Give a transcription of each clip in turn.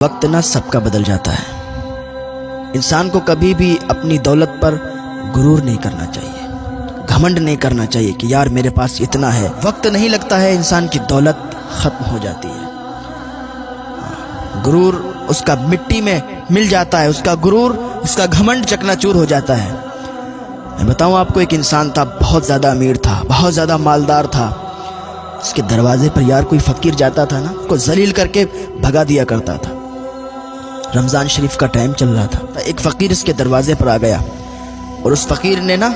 وقت نہ سب کا بدل جاتا ہے۔ انسان کو کبھی بھی اپنی دولت پر غرور نہیں کرنا چاہیے، گھمنڈ نہیں کرنا چاہیے کہ یار میرے پاس اتنا ہے۔ وقت نہیں لگتا ہے، انسان کی دولت ختم ہو جاتی ہے۔ غرور اس کا مٹی میں مل جاتا ہے، اس کا غرور، اس کا گھمنڈ چکنا چور ہو جاتا ہے۔ میں بتاؤں آپ کو، ایک انسان تھا، بہت زیادہ امیر تھا، بہت زیادہ مالدار تھا۔ اس کے دروازے پر یار کوئی فقیر جاتا تھا نا، اس کو ذلیل کر کے بھگا دیا کرتا تھا۔ رمضان شریف کا ٹائم چل رہا تھا، ایک فقیر اس کے دروازے پر آ گیا اور اس فقیر نے نا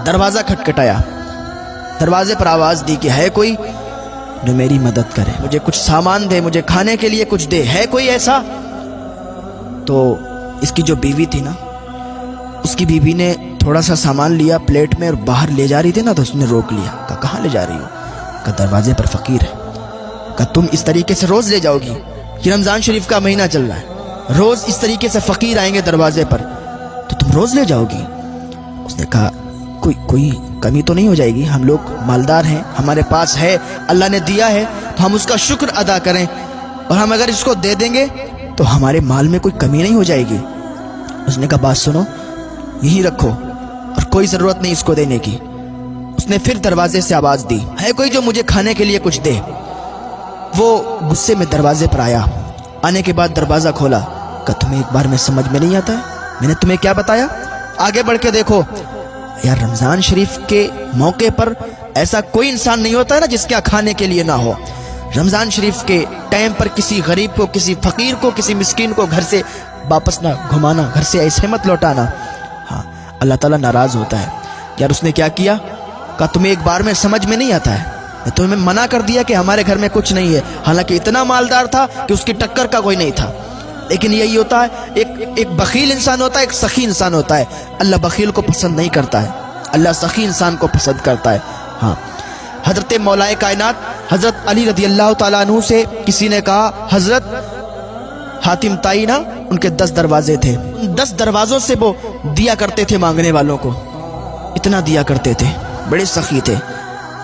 دروازہ کھٹکھٹایا، دروازے پر آواز دی کہ ہے کوئی جو میری مدد کرے، مجھے کچھ سامان دے، مجھے کھانے کے لیے کچھ دے، ہے کوئی ایسا؟ تو اس کی جو بیوی تھی نا، اس کی بیوی نے تھوڑا سا سامان لیا پلیٹ میں اور باہر لے جا رہی تھی نا، تو اس نے روک لیا، کہا کہاں لے جا رہی ہو؟ کہا دروازے پر فقیر ہے۔ کہا تم اس طریقے سے روز لے جاؤ گی؟ یہ رمضان شریف کا مہینہ چل رہا ہے، روز اس طریقے سے فقیر آئیں گے دروازے پر، تو تم روز لے جاؤ گی؟ اس نے کہا کوئی کمی تو نہیں ہو جائے گی؟ ہم لوگ مالدار ہیں، ہمارے پاس ہے، اللہ نے دیا ہے، تو ہم اس کا شکر ادا کریں، اور ہم اگر اس کو دے دیں گے تو ہمارے مال میں کوئی کمی نہیں ہو جائے گی۔ اس نے کہا بات سنو، یہی رکھو اور کوئی ضرورت نہیں اس کو دینے کی۔ اس نے پھر دروازے سے آواز دی، ہے کوئی جو مجھے کھانے کے لیے کچھ دے؟ وہ غصے میں دروازے پر آیا، آنے کے بعد دروازہ کھولا، کہ تمہیں ایک بار میں سمجھ میں نہیں آتا ہے؟ میں نے تمہیں کیا بتایا؟ آگے بڑھ کے دیکھو یار، رمضان شریف کے موقع پر ایسا کوئی انسان نہیں ہوتا ہے نا جس کے کھانے کے لیے نہ ہو۔ رمضان شریف کے ٹائم پر کسی غریب کو، کسی فقیر کو، کسی مسکین کو گھر سے واپس نہ گھمانا، گھر سے ایسے مت لوٹانا۔ ہاں، اللہ تعالیٰ ناراض ہوتا ہے۔ یار اس نے کیا کیا؟ کہا تمہیں ایک بار میں سمجھ میں نہیں آتا ہے؟ میں تمہیں منع کر دیا کہ ہمارے گھر میں کچھ نہیں ہے، حالانکہ اتنا مالدار تھا کہ اس کی ٹکر کا کوئی نہیں تھا۔ لیکن یہی ہوتا ہے، ایک بخیل انسان ہوتا ہے، ایک سخی انسان ہوتا ہے۔ اللہ بخیل کو پسند نہیں کرتا ہے، اللہ سخی انسان کو پسند کرتا ہے۔ ہاں، حضرت مولا کائنات حضرت علی رضی اللہ تعالیٰ عنہ سے کسی نے کہا، حضرت حاتم تائی نا، ان کے 10 دروازے تھے، 10 دروازوں سے وہ دیا کرتے تھے مانگنے والوں کو، اتنا دیا کرتے تھے، بڑے سخی تھے۔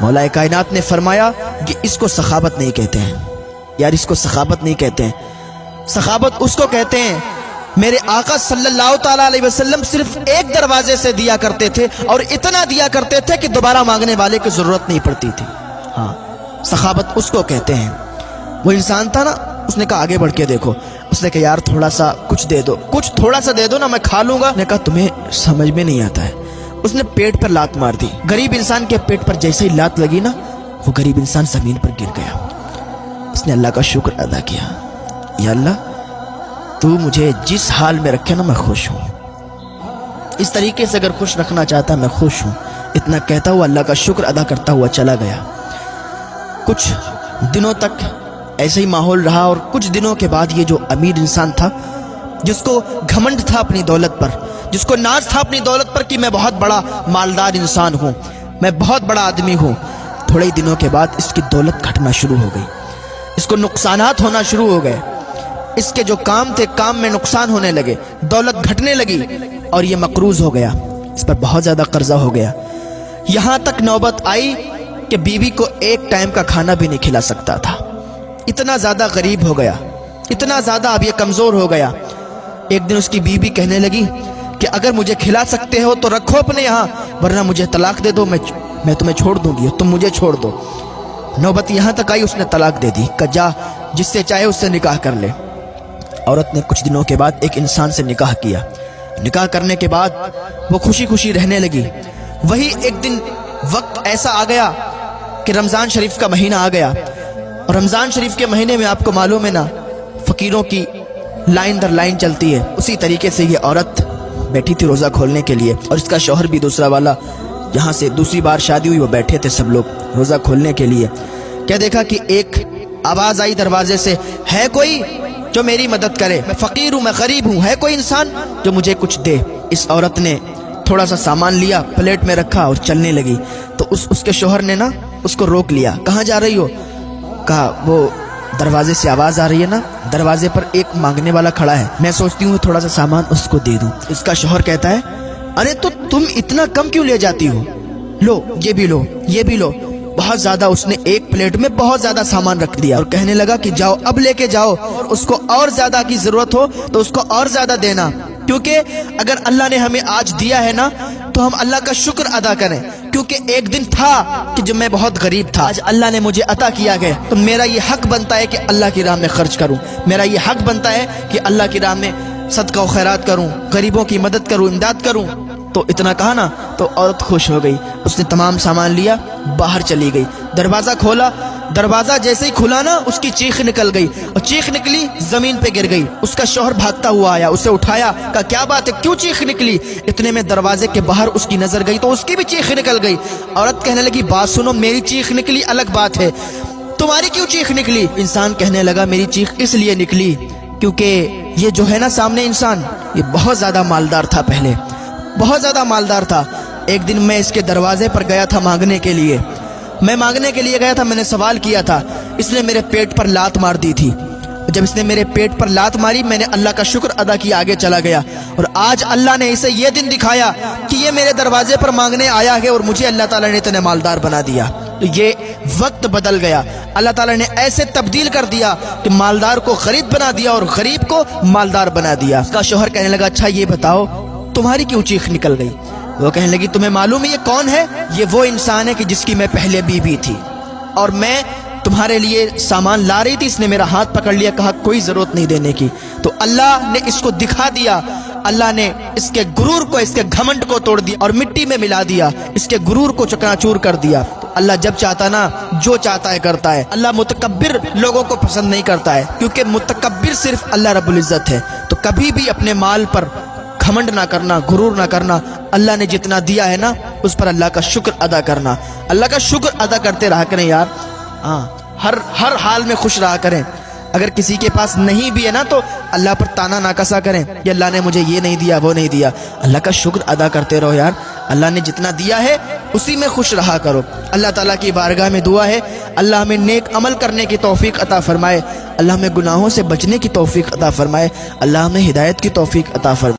مولا کائنات نے فرمایا کہ اس کو سخاوت نہیں کہتے ہیں، یار اس کو سخاوت نہیں کہتے ہیں۔ سخاوت اس کو کہتے ہیں، میرے آقا صلی اللہ تعالیٰ علیہ وسلم صرف ایک دروازے سے دیا کرتے تھے اور اتنا دیا کرتے تھے کہ دوبارہ مانگنے والے کی ضرورت نہیں پڑتی تھی۔ ہاں، سخاوت اس کو کہتے ہیں۔ وہ انسان تھا نا، اس نے کہا آگے بڑھ کے دیکھو، اس نے کہا یار تھوڑا سا کچھ دے دو، کچھ تھوڑا سا دے دو نا، میں کھا لوں گا۔ نے کہا تمہیں سمجھ میں نہیں آتا ہے۔ اس نے پیٹ پر لات مار دی۔ غریب انسان کے پیٹ پر جیسے ہی لات لگی نا، وہ غریب انسان زمین پر گر گیا۔ اس نے اللہ کا شکر ادا کیا، یا اللہ تو مجھے جس حال میں رکھے نا میں خوش ہوں، اس طریقے سے اگر خوش رکھنا چاہتا میں خوش ہوں۔ اتنا کہتا ہوا اللہ کا شکر ادا کرتا ہوا چلا گیا۔ کچھ دنوں تک ایسے ہی ماحول رہا، اور کچھ دنوں کے بعد یہ جو امیر انسان تھا، جس کو گھمنڈ تھا اپنی دولت پر، جس کو ناز تھا اپنی دولت پر کہ میں بہت بڑا مالدار انسان ہوں، میں بہت بڑا آدمی ہوں، تھوڑے ہی دنوں کے بعد اس کی دولت گھٹنا شروع ہو گئی، اس کو نقصانات ہونا شروع ہو گئے، اس کے جو کام تھے کام میں نقصان ہونے لگے، دولت گھٹنے لگی، اور یہ مقروض ہو گیا، اس پر بہت زیادہ قرضہ ہو گیا۔ یہاں تک نوبت آئی کہ بیوی کو ایک ٹائم کا کھانا بھی نہیں کھلا سکتا تھا، اتنا زیادہ غریب ہو گیا، اتنا زیادہ اب یہ کمزور ہو گیا۔ ایک دن اس کی بیوی کہنے لگی کہ اگر مجھے کھلا سکتے ہو تو رکھو اپنے یہاں، ورنہ مجھے طلاق دے دو، میں تمہیں چھوڑ دوں گی، تم مجھے چھوڑ دو۔ نوبت یہاں تک آئی، اس نے طلاق دے دی، کہ جا جس سے چاہے اس سے نکاح کر لے۔ عورت نے کچھ دنوں کے بعد ایک انسان سے نکاح کیا، نکاح کرنے کے بعد وہ خوشی خوشی رہنے لگی۔ وہی ایک دن وقت ایسا آ گیا کہ رمضان شریف کا مہینہ آ گیا، اور رمضان شریف کے مہینے میں آپ کو معلوم ہے نا، فقیروں کی لائن در لائن چلتی ہے۔ اسی طریقے سے یہ عورت بیٹھی تھی روزہ کھولنے کے لیے، اور اس کا شوہر بھی دوسرا والا، جہاں سے دوسری بار شادی ہوئی، وہ بیٹھے تھے سب لوگ روزہ کھولنے کے لیے۔ کیا دیکھا کہ ایک آواز آئی دروازے سے، ہے کوئی جو میری مدد کرے؟ میں فقیر ہوں، میں غریب ہوں، ہے کوئی انسان جو مجھے کچھ دے؟ اس عورت نے تھوڑا سا سامان لیا، پلیٹ میں رکھا اور چلنے لگی، تو اس کے شوہر نے نا اس کو روک لیا۔ کہاں جا رہی ہو؟ کہا وہ دروازے سے آواز آ رہی ہے نا، دروازے پر ایک مانگنے والا کھڑا ہے، میں سوچتی ہوں تھوڑا سا سامان اس کو دے دوں۔ اس کا شوہر کہتا ہے ارے تو تم اتنا کم کیوں لے جاتی ہو؟ لو یہ بھی لو، یہ بھی لو۔ بہت زیادہ اس نے ایک پلیٹ میں بہت زیادہ سامان رکھ دیا اور کہنے لگا کہ جاؤ اب لے کے جاؤ، اور اس کو اور زیادہ کی ضرورت ہو تو اس کو اور زیادہ دینا، کیونکہ اگر اللہ نے ہمیں آج دیا ہے نا تو ہم اللہ کا شکر ادا کریں، کیونکہ ایک دن تھا کہ جب میں بہت غریب تھا، آج اللہ نے مجھے عطا کیا گیا تو میرا یہ حق بنتا ہے کہ اللہ کی راہ میں خرچ کروں، میرا یہ حق بنتا ہے کہ اللہ کی راہ میں صدقہ و خیرات کروں، غریبوں کی مدد کروں، امداد کروں۔ تو اتنا کہا نا تو عورت خوش ہو گئی، اس نے تمام سامان لیا، باہر چلی گئی، دروازہ کھولا، دروازہ جیسے ہی کھلا نا اس کی چیخ نکل گئی، اور چیخ نکلی زمین پہ گر گئی۔ اس کا شوہر بھاگتا ہوا آیا، اسے اٹھایا، کہا کیا بات ہے، کیوں چیخ نکلی؟ اتنے میں دروازے کے باہر اس کی نظر گئی تو اس کی بھی چیخ نکل گئی۔ عورت کہنے لگی بات سنو، میری چیخ نکلی الگ بات ہے، تمہاری کیوں چیخ نکلی؟ انسان کہنے لگا میری چیخ اس لیے نکلی کیونکہ یہ جو ہے نا سامنے انسان، یہ بہت زیادہ مالدار تھا، پہلے بہت زیادہ مالدار تھا۔ ایک دن میں اس کے دروازے پر گیا تھا مانگنے کے لیے، میں مانگنے کے لیے گیا تھا، میں نے سوال کیا تھا، اس نے میرے پیٹ پر لات مار دی تھی، جب اس نے میرے پیٹ پر لات ماری میں نے اللہ کا شکر ادا کیا، آگے چلا گیا، اور آج اللہ نے اسے یہ دن دکھایا کہ یہ میرے دروازے پر مانگنے آیا ہے اور مجھے اللہ تعالیٰ نے اتنے مالدار بنا دیا۔ تو یہ وقت بدل گیا، اللہ تعالیٰ نے ایسے تبدیل کر دیا کہ مالدار کو غریب بنا دیا اور غریب کو مالدار بنا دیا۔ اس کا شوہر کہنے لگا اچھا یہ بتاؤ تمہاری کیوں چیخ نکل گئی؟ وہ کہنے لگی تمہیں معلوم ہے یہ کون ہے؟ یہ وہ انسان ہے کہ جس کی میں پہلے بیوی تھی، اور میں تمہارے لیے سامان لا رہی تھی، اس نے میرا ہاتھ پکڑ لیا، کہا کوئی ضرورت نہیں دینے کی۔ تو اللہ نے اس کو دکھا دیا، اللہ نے اس کے غرور کو، اس کے گھمنڈ کو توڑ دیا اور مٹی میں ملا دیا، اس کے غرور کو چکنا چور کر دیا۔ تو اللہ جب چاہتا نا جو چاہتا ہے کرتا ہے، اللہ متکبر لوگوں کو پسند نہیں کرتا ہے، کیونکہ متکبر صرف اللہ رب العزت ہے۔ تو کبھی بھی اپنے مال پر گھمنڈ نہ کرنا، غرور نہ کرنا، اللہ نے جتنا دیا ہے نا اس پر اللہ کا شکر ادا کرنا، اللہ کا شکر ادا کرتے رہا کریں یار، ہاں ہر حال میں خوش رہا کریں۔ اگر کسی کے پاس نہیں بھی ہے نا تو اللہ پر تانا نہ کسا کریں کہ اللہ نے مجھے یہ نہیں دیا وہ نہیں دیا، اللہ کا شکر ادا کرتے رہو یار، اللہ نے جتنا دیا ہے اسی میں خوش رہا کرو۔ اللہ تعالیٰ کی بارگاہ میں دعا ہے اللہ ہمیں نیک عمل کرنے کی توفیق عطا فرمائے، اللہ ہمیں گناہوں سے بچنے کی توفیق عطا فرمائے، اللہ ہمیں ہدایت کی توفیق عطا فرمائے۔